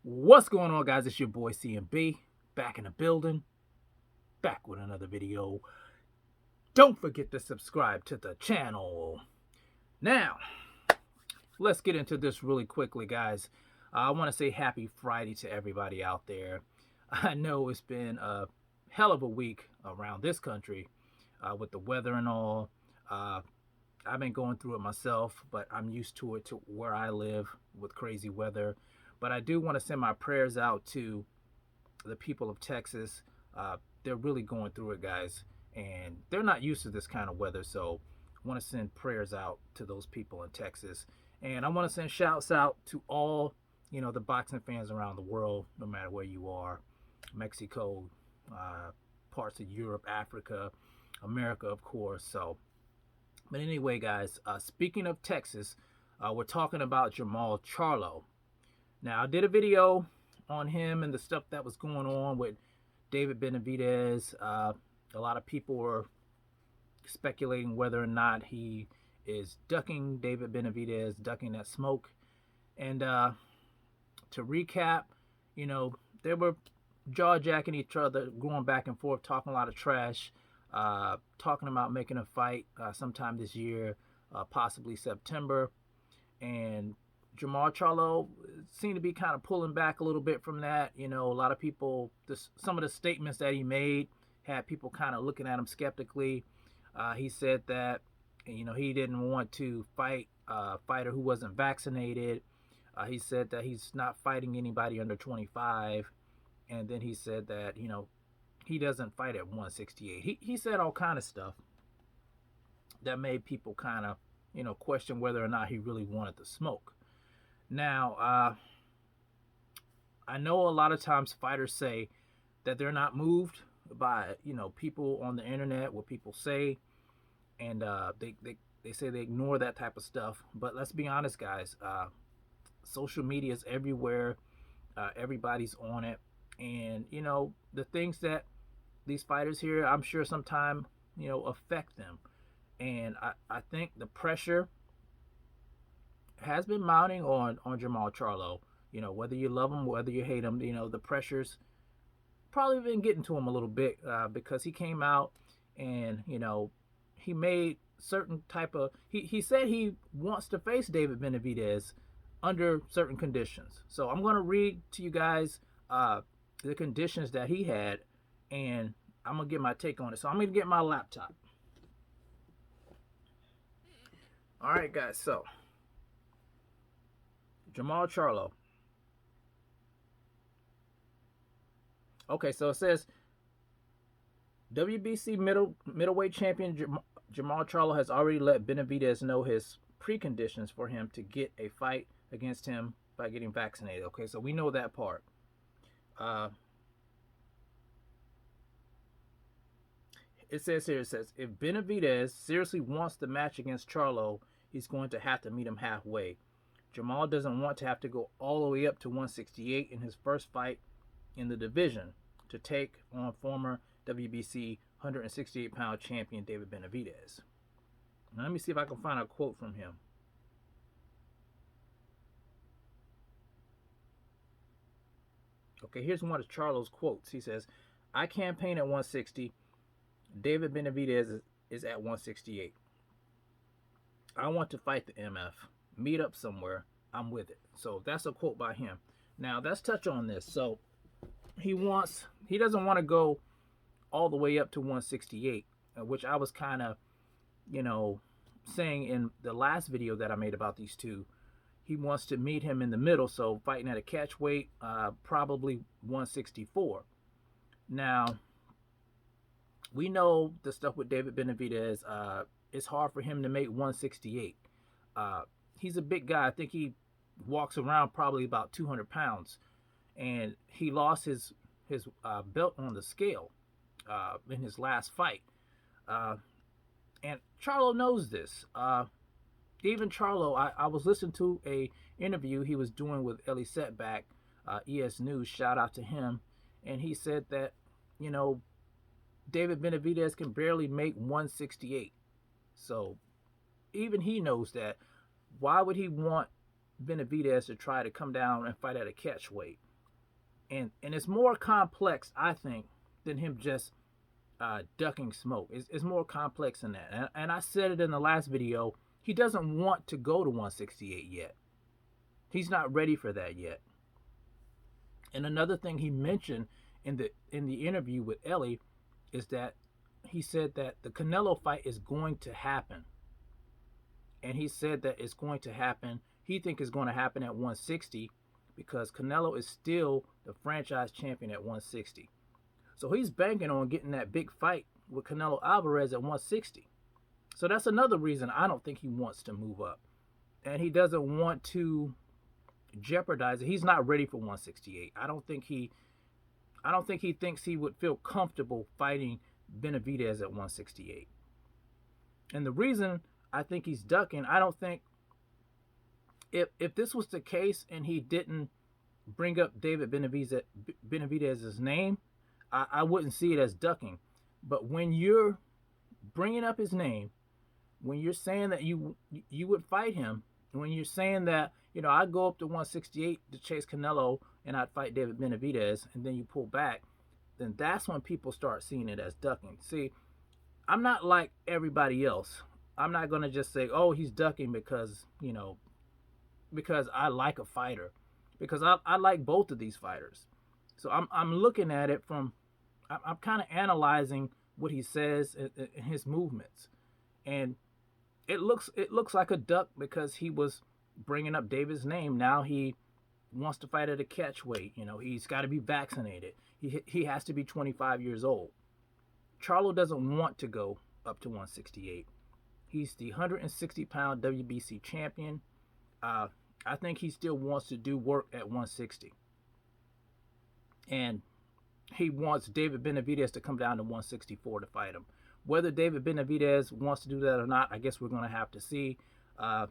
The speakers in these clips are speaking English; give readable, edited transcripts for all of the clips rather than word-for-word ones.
What's going on, guys? It's your boy CMB, back in the building, back with another video. Don't forget to subscribe to the channel. Now, let's get into this really quickly, guys. I want to say happy Friday to everybody out there. I know it's been a hell of a week around this country with the weather and all. I've been going through it myself, but I'm used to it to where I live with crazy weather. But I do want to send my prayers out to the people of Texas. They're really going through it, guys, and they're not used to this kind of weather. So I want to send prayers out to those people in Texas. And I want to send shouts out to all, the boxing fans around the world, no matter where you are, Mexico, parts of Europe, Africa, America, of course. So, but anyway, guys, speaking of Texas, we're talking about Jermall Charlo. Now, I did a video on him and the stuff that was going on with David Benavidez. A lot of people were speculating whether or not he is ducking David Benavidez, ducking that smoke. And to recap, they were jaw-jacking each other, going back and forth, talking a lot of trash, talking about making a fight sometime this year, possibly September. And Jermall Charlo seemed to be kind of pulling back a little bit from that. A lot of people, some of the statements that he made had people kind of looking at him skeptically. He said that, he didn't want to fight a fighter who wasn't vaccinated. He said that he's not fighting anybody under 25. And then he said that, he doesn't fight at 168. He said all kind of stuff that made people kind of, question whether or not he really wanted the smoke. Now, I know a lot of times fighters say that they're not moved by, people on the internet, what people say, and they say they ignore that type of stuff. But let's be honest, guys. Social media is everywhere. Everybody's on it. And, the things that these fighters hear, I'm sure sometimes, affect them. And I think the pressure has been mounting on Jermall Charlo. Whether you love him, whether you hate him, the pressure's probably been getting to him a little bit because he came out and, he made certain type of, he said he wants to face David Benavidez under certain conditions. So I'm going to read to you guys the conditions that he had, and I'm going to get my take on it. So I'm going to get my laptop. All right, guys, so Jermall Charlo. Okay, so it says WBC middleweight champion Jermall Charlo has already let Benavidez know his preconditions for him to get a fight against him by getting vaccinated. Okay, so we know that part. It says if Benavidez seriously wants the match against Charlo, he's going to have to meet him halfway. Jermall doesn't want to have to go all the way up to 168 in his first fight in the division to take on former WBC 168-pound champion David Benavidez. Now, let me see if I can find a quote from him. Okay, here's one of Charlo's quotes. He says, "I campaign at 160. David Benavidez is at 168. I want to fight the MF. Meet up somewhere. I'm with it." So that's a quote by him. Now let's touch on this. So he doesn't want to go all the way up to 168, which I was kind of, saying in the last video that I made about these two. He wants to meet him in the middle, so fighting at a catch weight, probably 164. Now, we know the stuff with David Benavidez. It's hard for him to make 168. He's a big guy. I think he walks around probably about 200 pounds. And he lost his belt on the scale in his last fight. And Charlo knows this. Even Charlo, I was listening to a interview he was doing with Ellie Setback, ES News, shout out to him. And he said that, David Benavidez can barely make 168. So even he knows that. Why would he want Benavidez to try to come down and fight at a catch weight? And it's more complex, I think, than him just ducking smoke. It's more complex than that. And I said it in the last video. He doesn't want to go to 168 yet. He's not ready for that yet. And another thing he mentioned in the interview with Ellie is that he said that the Canelo fight is going to happen. And he said that it's going to happen. He thinks it's going to happen at 160 because Canelo is still the franchise champion at 160. So he's banking on getting that big fight with Canelo Alvarez at 160. So that's another reason I don't think he wants to move up. And he doesn't want to jeopardize it. He's not ready for 168. I don't think he thinks he would feel comfortable fighting Benavidez at 168. And the reason I think he's ducking, I don't think if this was the case and he didn't bring up David Benavidez's name, I wouldn't see it as ducking. But when you're bringing up his name, when you're saying that you would fight him, when you're saying that, you know, I'd go up to 168 to chase Canelo and I'd fight David Benavidez, and then you pull back, then that's when people start seeing it as ducking. See, I'm not like everybody else. I'm not going to just say, oh, he's ducking because, you know, because I like a fighter. Because I like both of these fighters. So I'm looking at it from, I'm kind of analyzing what he says and his movements. And it looks like a duck because he was bringing up David's name. Now he wants to fight at a catchweight. You know, he's got to be vaccinated. He has to be 25 years old. Charlo doesn't want to go up to 168. He's the 160-pound WBC champion. I think he still wants to do work at 160. And he wants David Benavidez to come down to 164 to fight him. Whether David Benavidez wants to do that or not, I guess we're going to have to see. I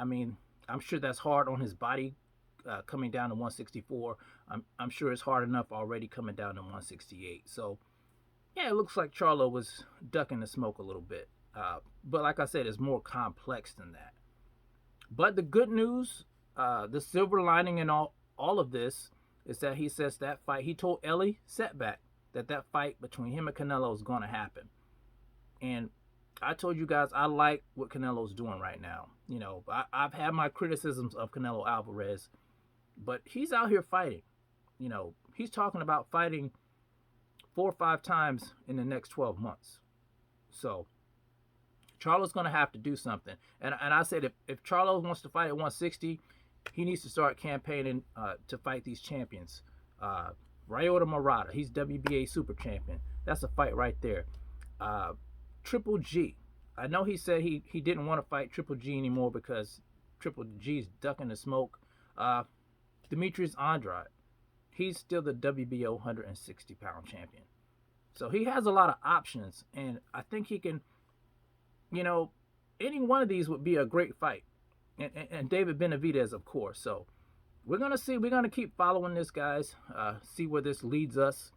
mean, I'm sure that's hard on his body coming down to 164. I'm sure it's hard enough already coming down to 168. So, yeah, it looks like Charlo was ducking the smoke a little bit. But like I said, it's more complex than that. But the good news, the silver lining in all of this is that he says that fight, he told Ellie Setback that fight between him and Canelo is going to happen. And I told you guys I like what Canelo's doing right now. You know, I've had my criticisms of Canelo Alvarez, but he's out here fighting. You know, he's talking about fighting 4 or 5 times in the next 12 months. So Charlo's going to have to do something. And I said if Charlo wants to fight at 160, he needs to start campaigning to fight these champions. Ryota Murata, he's WBA super champion. That's a fight right there. Triple G. I know he said he didn't want to fight Triple G anymore because Triple G's ducking the smoke. Demetrius Andrade. He's still the WBO 160-pound champion. So he has a lot of options. And I think he can, you know, any one of these would be a great fight. And David Benavidez, of course. So we're going to see. We're going to keep following this, guys. See where this leads us.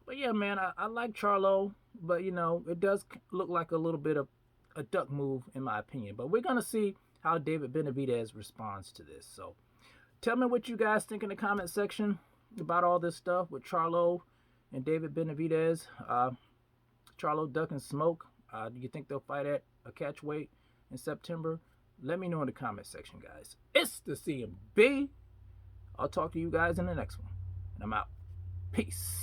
But yeah, man, I like Charlo. But, you know, it does look like a little bit of a duck move, in my opinion. But we're going to see how David Benavidez responds to this. So tell me what you guys think in the comment section about all this stuff with Charlo and David Benavidez. Charlo ducking smoke. Do you think they'll fight at a catchweight in September? Let me know in the comment section, guys. It's the CMB. I'll talk to you guys in the next one. And I'm out. Peace.